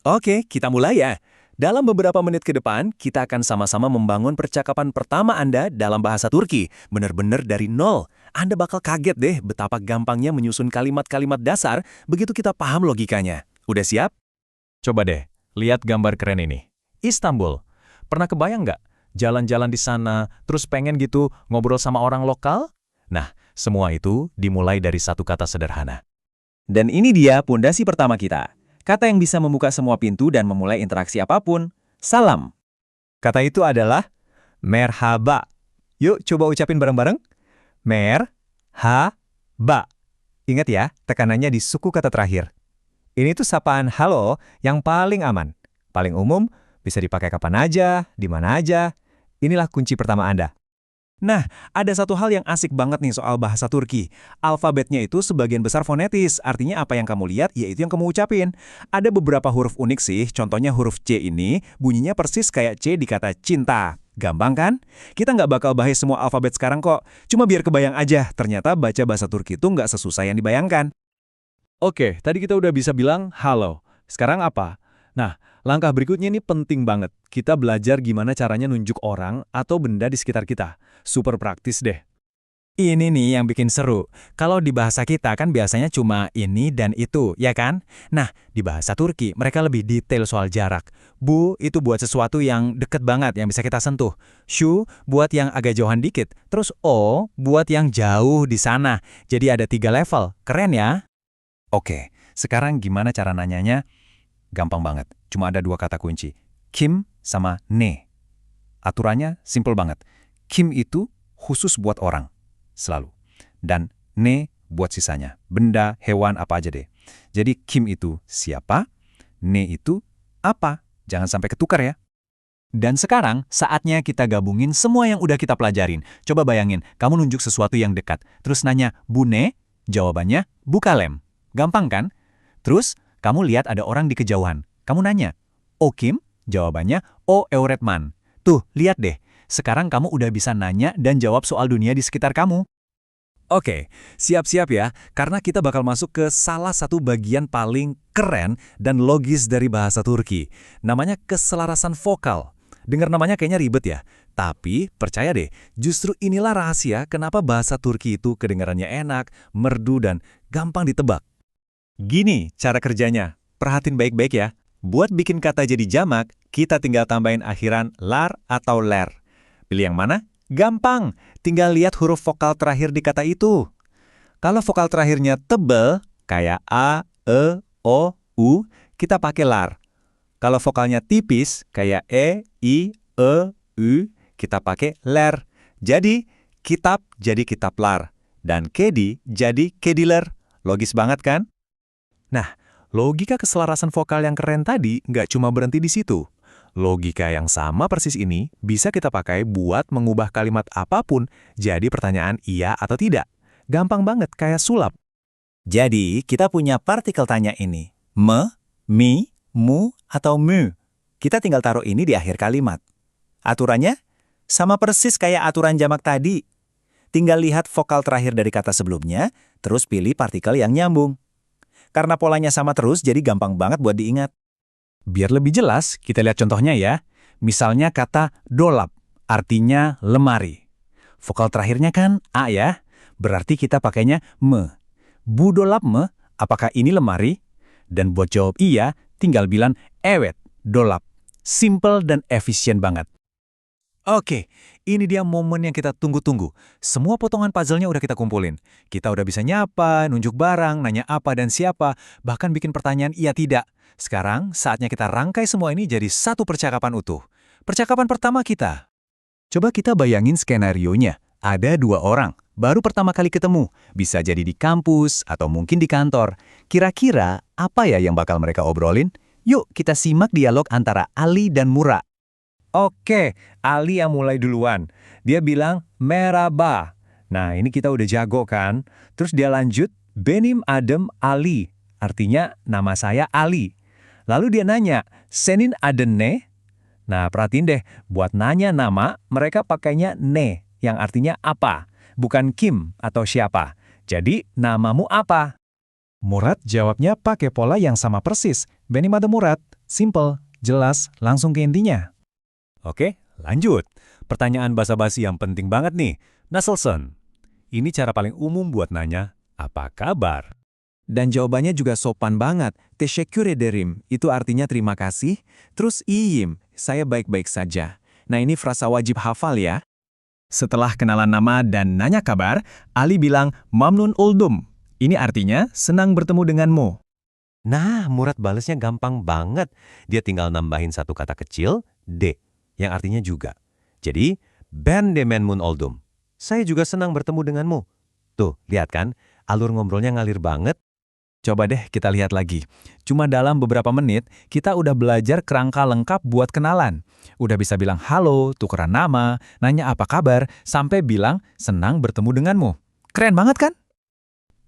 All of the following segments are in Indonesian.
Oke, kita mulai ya. Dalam beberapa menit ke depan, kita akan sama-sama membangun percakapan pertama Anda dalam bahasa Turki. Benar-benar dari nol. Anda bakal kaget deh betapa gampangnya menyusun kalimat-kalimat dasar begitu kita paham logikanya. Udah siap? Coba deh, lihat gambar keren ini. Istanbul. Pernah kebayang nggak? Jalan-jalan di sana, terus pengen gitu ngobrol sama orang lokal? Nah, semua itu dimulai dari satu kata sederhana. Dan ini dia pondasi pertama kita. Kata yang bisa membuka semua pintu dan memulai interaksi apapun. Salam. Kata itu adalah merhaba. Yuk coba ucapin bareng-bareng. Merhaba. Ingat ya, tekanannya di suku kata terakhir. Ini tuh sapaan halo yang paling aman. Paling umum, bisa dipakai kapan aja, di mana aja. Inilah kunci pertama Anda. Nah, ada satu hal yang asik banget nih soal bahasa Turki. Alfabetnya itu sebagian besar fonetis, artinya apa yang kamu lihat, yaitu yang kamu ucapin. Ada beberapa huruf unik sih, contohnya huruf C ini, bunyinya persis kayak C di kata cinta. Gampang kan? Kita nggak bakal bahas semua alfabet sekarang kok. Cuma biar kebayang aja, ternyata baca bahasa Turki itu nggak sesusah yang dibayangkan. Oke, tadi kita udah bisa bilang halo. Sekarang apa? Nah, langkah berikutnya ini penting banget. Kita belajar gimana caranya nunjuk orang atau benda di sekitar kita. Super praktis deh. Ini nih yang bikin seru. Kalau di bahasa kita kan biasanya cuma ini dan itu, ya kan? Nah, di bahasa Turki mereka lebih detail soal jarak. Bu itu buat sesuatu yang deket banget, yang bisa kita sentuh. Shu buat yang agak jauhan dikit. Terus O buat yang jauh di sana. Jadi ada 3 level. Keren ya? Oke, sekarang gimana cara nanyanya? Gampang banget, cuma ada 2 kata kunci. Kim sama ne. Aturannya simple banget. Kim itu khusus buat orang, selalu. Dan ne buat sisanya. Benda, hewan, apa aja deh. Jadi Kim itu siapa, ne itu apa. Jangan sampai ketukar ya. Dan sekarang saatnya kita gabungin semua yang udah kita pelajarin. Coba bayangin, kamu nunjuk sesuatu yang dekat. Terus nanya, Bu Ne? Jawabannya, Bu Kalem. Gampang kan? Terus, kamu lihat ada orang di kejauhan. Kamu nanya, O Kim? Jawabannya, O Euretman. Tuh, lihat deh. Sekarang kamu udah bisa nanya dan jawab soal dunia di sekitar kamu. Oke, siap-siap ya, karena kita bakal masuk ke salah satu bagian paling keren dan logis dari bahasa Turki. Namanya keselarasan vokal. Dengar namanya kayaknya ribet ya. Tapi, percaya deh, justru inilah rahasia kenapa bahasa Turki itu kedengarannya enak, merdu, dan gampang ditebak. Gini cara kerjanya, perhatiin baik-baik ya. Buat bikin kata jadi jamak, kita tinggal tambahin akhiran lar atau ler. Pilih yang mana? Gampang, tinggal lihat huruf vokal terakhir di kata itu. Kalau vokal terakhirnya tebal, kayak A, E, O, U, kita pakai lar. Kalau vokalnya tipis, kayak E, I, E, U, kita pakai ler. Jadi, kitab jadi kitab lar. Dan kedi jadi kediler. Logis banget kan? Nah, logika keselarasan vokal yang keren tadi nggak cuma berhenti di situ. Logika yang sama persis ini bisa kita pakai buat mengubah kalimat apapun jadi pertanyaan iya atau tidak. Gampang banget, kayak sulap. Jadi, kita punya partikel tanya ini. Me, mi, mu, atau mu. Kita tinggal taruh ini di akhir kalimat. Aturannya? Sama persis kayak aturan jamak tadi. Tinggal lihat vokal terakhir dari kata sebelumnya, terus pilih partikel yang nyambung. Karena polanya sama terus, jadi gampang banget buat diingat. Biar lebih jelas, kita lihat contohnya ya. Misalnya kata dolap, artinya lemari. Vokal terakhirnya kan A ya, berarti kita pakainya me. Bu dolap me, apakah ini lemari? Dan buat jawab iya, tinggal bilang evet, dolap. Simple dan efisien banget. Oke, ini dia momen yang kita tunggu-tunggu. Semua potongan puzzle-nya udah kita kumpulin. Kita udah bisa nyapa, nunjuk barang, nanya apa dan siapa, bahkan bikin pertanyaan iya tidak. Sekarang, saatnya kita rangkai semua ini jadi satu percakapan utuh. Percakapan pertama kita. Coba kita bayangin skenarionya. Ada 2 orang, baru pertama kali ketemu. Bisa jadi di kampus atau mungkin di kantor. Kira-kira apa ya yang bakal mereka obrolin? Yuk kita simak dialog antara Ali dan Mura. Oke, Ali yang mulai duluan. Dia bilang, merhaba. Nah, ini kita udah jago kan? Terus dia lanjut, benim adım Ali. Artinya, nama saya Ali. Lalu dia nanya, senin adın ne? Nah, perhatiin deh, buat nanya nama, mereka pakainya ne, yang artinya apa? Bukan Kim atau siapa. Jadi, namamu apa? Murad jawabnya pakai pola yang sama persis. Benim adım Murad. Simple, jelas, langsung ke intinya. Oke, lanjut. Pertanyaan basa-basi yang penting banget nih. Nasselson. Ini cara paling umum buat nanya, apa kabar? Dan jawabannya juga sopan banget. Teşekkür ederim, itu artinya terima kasih. Terus iyiyim, saya baik-baik saja. Nah ini frasa wajib hafal ya. Setelah kenalan nama dan nanya kabar, Ali bilang mamnun oldum. Ini artinya senang bertemu denganmu. Nah, Murad balesnya gampang banget. Dia tinggal nambahin satu kata kecil, de, yang artinya juga. Jadi, ben de menmun oldum. Saya juga senang bertemu denganmu. Tuh, lihat kan? Alur ngobrolnya ngalir banget. Coba deh kita lihat lagi. Cuma dalam beberapa menit, kita udah belajar kerangka lengkap buat kenalan. Udah bisa bilang halo, tukeran nama, nanya apa kabar, sampai bilang senang bertemu denganmu. Keren banget kan?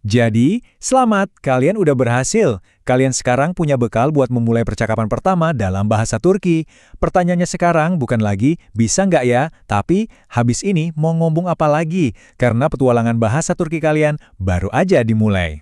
Jadi, selamat, kalian udah berhasil. Kalian sekarang punya bekal buat memulai percakapan pertama dalam bahasa Turki. Pertanyaannya sekarang bukan lagi, bisa nggak ya? Tapi, habis ini mau ngomong apa lagi? Karena petualangan bahasa Turki kalian baru aja dimulai.